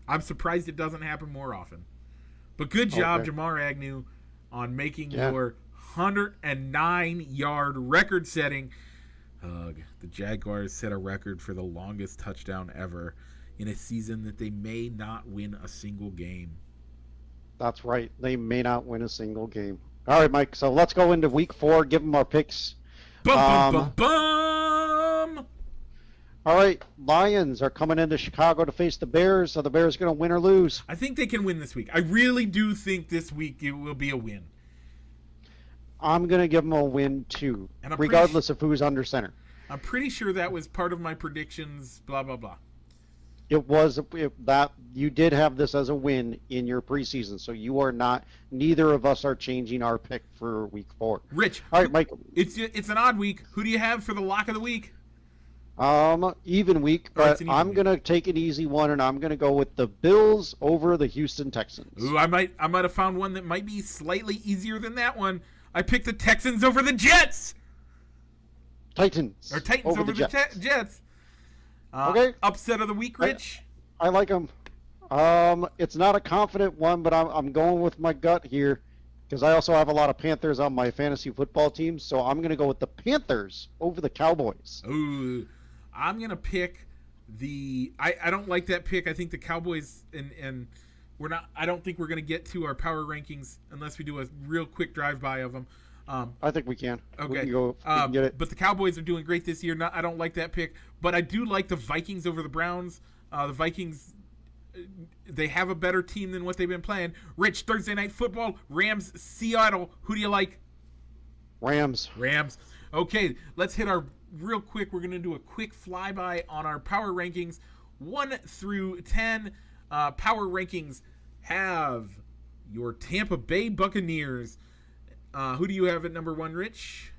I'm surprised it doesn't happen more often. But good job, Jamar Agnew, on making your 109-yard record-setting. The Jaguars set a record for the longest touchdown ever in a season that they may not win a single game. That's right. They may not win a single game. All right, Mike. So let's go into week 4. Give them our picks. Bum. All right. Lions are coming into Chicago to face the Bears. Are the Bears going to win or lose? I think they can win this week. I really do think this week it will be a win. I'm going to give them a win, too, regardless of who's under center. I'm pretty sure that was part of my predictions, blah, blah, blah. It was that you did have this as a win in your preseason, so you are not. Neither of us are changing our pick for week 4. Rich, all right, Mike. It's an odd week. Who do you have for the lock of the week? Even week, but I'm gonna take an easy one, and I'm gonna go with the Bills over the Houston Texans. Ooh, I might have found one that might be slightly easier than that one. I picked the Texans over the Jets. Titans over the Jets. Okay. Upset of the week, Rich. I like them. It's not a confident one, but I'm going with my gut here because I also have a lot of Panthers on my fantasy football team, so I'm going to go with the Panthers over the Cowboys. Ooh, I'm going to pick I don't like that pick. I think the Cowboys and we're not. I don't think we're going to get to our power rankings unless we do a real quick drive-by of them. I think we can. Okay. We can get it. But the Cowboys are doing great this year. I don't like that pick, but I do like the Vikings over the Browns. The Vikings, they have a better team than what they've been playing. Rich, Thursday Night Football, Rams, Seattle. Who do you like? Rams. Okay, let's hit our real quick. We're going to do a quick flyby on our power rankings. 1 through 10 power rankings have your Tampa Bay Buccaneers. Who do you have at number 1, Rich?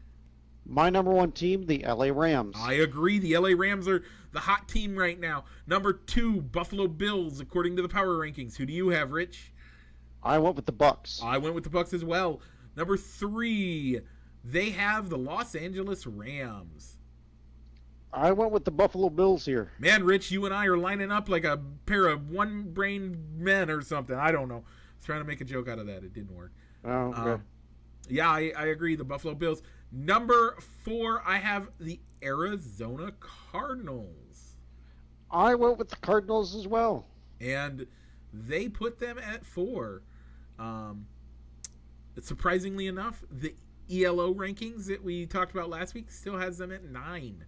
My number 1 team, the LA Rams. I agree. The LA Rams are the hot team right now. Number 2, Buffalo Bills, according to the power rankings. Who do you have, Rich? I went with the Bucs. I went with the Bucs as well. Number 3, they have the Los Angeles Rams. I went with the Buffalo Bills here. Man, Rich, you and I are lining up like a pair of one-brain men or something. I don't know. I was trying to make a joke out of that. It didn't work. Oh, okay. Yeah, I agree. The Buffalo Bills. Number 4, I have the Arizona Cardinals. I went with the Cardinals as well. And they put them at 4. Surprisingly enough, the ELO rankings that we talked about last week still has them at 9.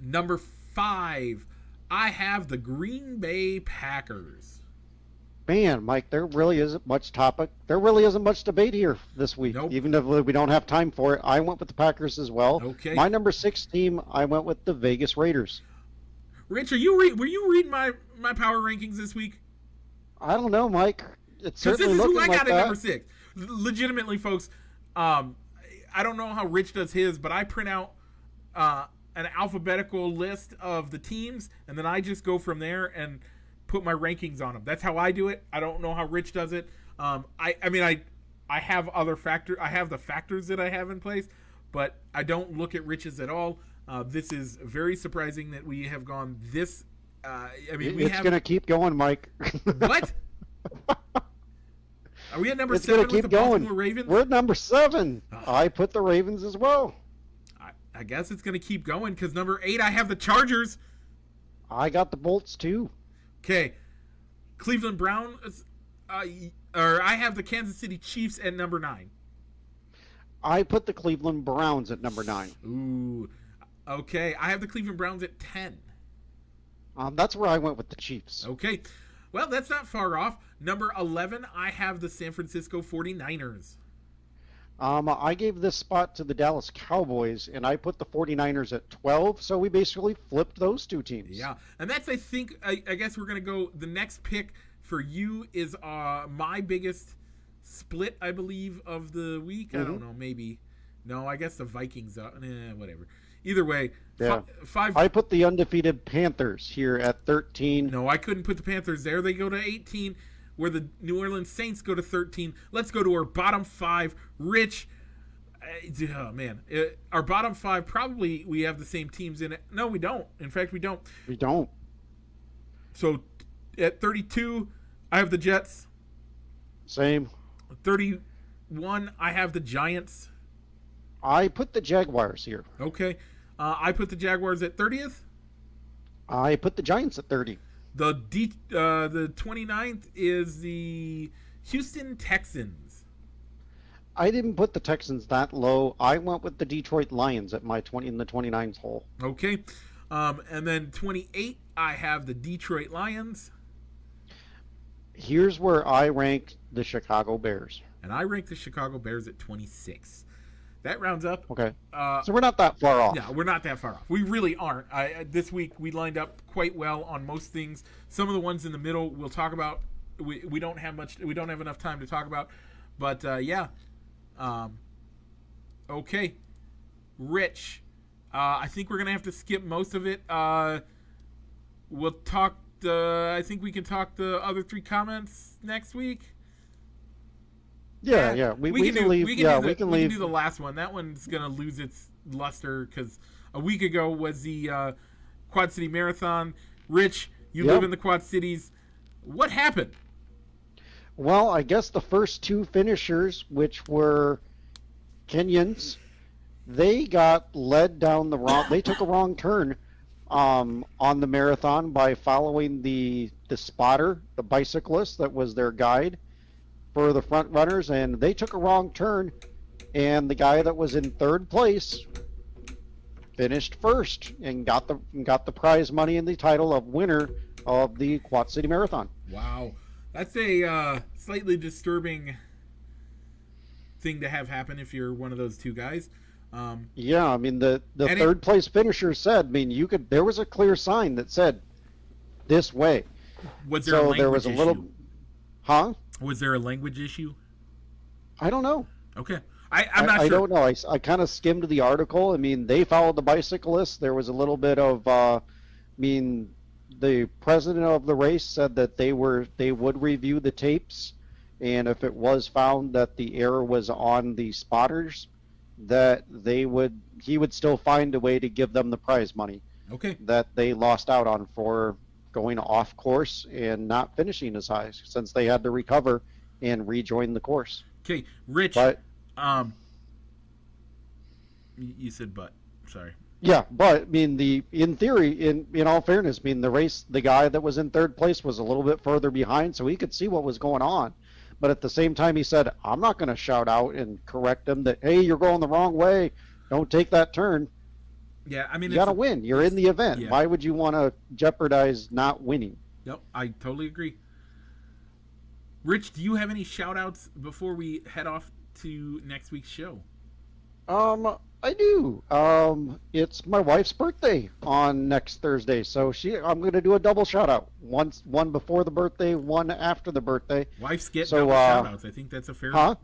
Number 5, I have the Green Bay Packers. Man, Mike, there really isn't much topic. There really isn't much debate here this week. Nope. Even if we don't have time for it. I went with the Packers as well. Okay. My number 6 team, I went with the Vegas Raiders. Rich, were you reading my power rankings this week? I don't know, Mike. It's certainly this is looking who I like got that. at number 6. Legitimately, folks, I don't know how Rich does his, but I print out an alphabetical list of the teams, and then I just go from there. And put my rankings on them. That's how I do it. I don't know how Rich does it. I have other factors. I have the factors that I have in place, but I don't look at Rich's at all. This is very surprising that we have gone this. It's going to keep going, Mike. What? Are we at number it's 7 gonna keep with the going. Baltimore Ravens? We're at number 7. I put the Ravens as well. I guess it's going to keep going because number 8, I have the Chargers. I got the Bolts too. Okay. Cleveland Browns, or I have the Kansas City Chiefs at number 9. I put the Cleveland Browns at number 9. Ooh. Okay. I have the Cleveland Browns at 10. That's where I went with the Chiefs. Okay. Well, that's not far off. Number 11, I have the San Francisco 49ers. I gave this spot to the Dallas Cowboys, and I put the 49ers at 12, so we basically flipped those two teams. Yeah, and that's, I guess we're going to go, the next pick for you is my biggest split, I believe, of the week. I don't know, maybe. No, I guess the Vikings, whatever. Either way, yeah. five. I put the undefeated Panthers here at 13. No, I couldn't put the Panthers there. They go to 18. Where the New Orleans Saints go to 13. Let's go to our bottom 5. Rich, oh man, our bottom 5, probably we have the same teams in it. No, we don't. In fact, we don't. We don't. So at 32, I have the Jets. Same. 31, I have the Giants. I put the Jaguars here. Okay. I put the Jaguars at 30th. I put the Giants at 30. The 29th is the Houston Texans. I didn't put the Texans that low. I went with the Detroit Lions at my 20 in the 29th hole. Okay. And then 28, I have the Detroit Lions. Here's where I rank the Chicago Bears. And I rank the Chicago Bears at 26. That rounds up. Okay. So we're not that far off. Yeah, we're not that far off. We really aren't. This week we lined up quite well on most things. Some of the ones in the middle we'll talk about. We don't have much. We don't have enough time to talk about. But yeah. Okay. Rich. I think we're gonna have to skip most of it. We'll talk. I think we can talk the other 3 comments next week. Yeah. We can leave. We can do the last one. That one's gonna lose its luster because a week ago was the Quad City Marathon. Rich, you live in the Quad Cities. What happened? Well, I guess the first 2 finishers, which were Kenyans, they got led down the wrong. They took a wrong turn on the marathon by following the spotter, the bicyclist that was their guide for the front runners, and they took a wrong turn, and the guy that was in 3rd place finished first and got the prize money and the title of winner of the Quad City Marathon. Wow, that's a slightly disturbing thing to have happen if you're one of those 2 guys. Yeah, I mean the 3rd place finisher said, I mean there was a clear sign that said this way. Was there a language there was a issue? little, huh? Was there a language issue? I don't know. Okay. I'm not sure. I don't know. I kind of skimmed the article. I mean, they followed the bicyclists. There was a little bit of, the president of the race said that they would review the tapes, and if it was found that the error was on the spotters, that he would still find a way to give them the prize money. Okay. That they lost out on for going off course and not finishing as high, since they had to recover and rejoin the course. Okay, Rich. But you said but. Sorry. Yeah, but I mean in theory, in all fairness, I mean the guy that was in 3rd place was a little bit further behind, so he could see what was going on. But at the same time, he said, "I'm not going to shout out and correct them that, hey, you're going the wrong way. Don't take that turn." Yeah, I mean, you got to win. You're in the event. Yeah. Why would you want to jeopardize not winning? Yep, I totally agree. Rich, do you have any shout-outs before we head off to next week's show? I do. It's my wife's birthday on next Thursday, so I'm going to do a double shout-out. One before the birthday, one after the birthday. Wives get double shout-outs. I think that's a fair... Huh?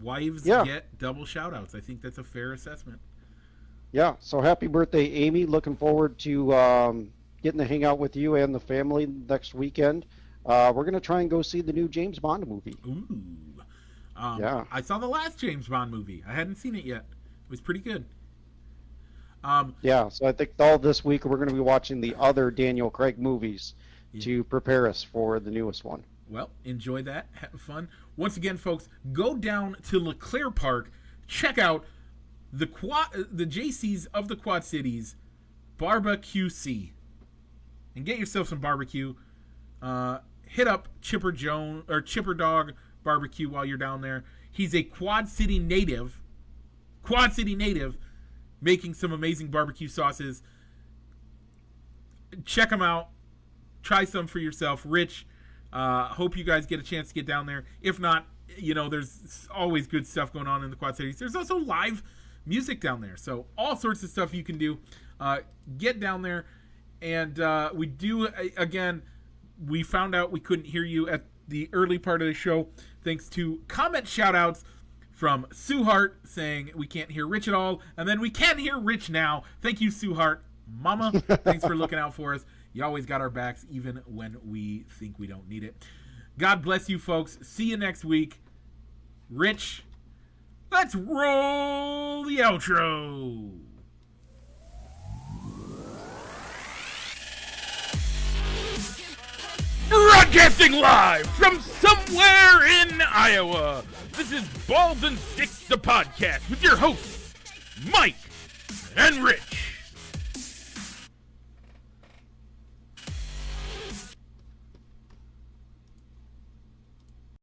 Wives get double shout-outs. I think that's a fair assessment. Yeah, so happy birthday, Amy. Looking forward to getting to hang out with you and the family next weekend. We're going to try and go see the new James Bond movie. Ooh. Yeah. I saw the last James Bond movie. I hadn't seen it yet. It was pretty good. Yeah, so I think all this week we're going to be watching the other Daniel Craig movies to prepare us for the newest one. Well, enjoy that. Have fun. Once again, folks, go down to LeClaire Park. Check out the JC's of the Quad Cities Barbecue C, and get yourself some barbecue. Hit up Chipper Dog Barbecue while you're down there. He's a Quad City native, making some amazing barbecue sauces. Check him out. Try some for yourself. Rich, hope you guys get a chance to get down there. If not, there's always good stuff going on in the Quad Cities. There's also live music down there, so all sorts of stuff you can do. Get down there. And we do, again, we found out we couldn't hear you at the early part of the show thanks to comment shout-outs from Sue Hart saying we can't hear Rich at all, and then we can hear Rich now. Thank you, Sue Hart. Mama, thanks for looking out for us. You always got our backs, even when we think we don't need it. God bless you, folks. See you next week. Rich, let's roll the outro. Broadcasting live from somewhere in Iowa. This is Balls and Sticks, the podcast, with your hosts, Mike and Rich.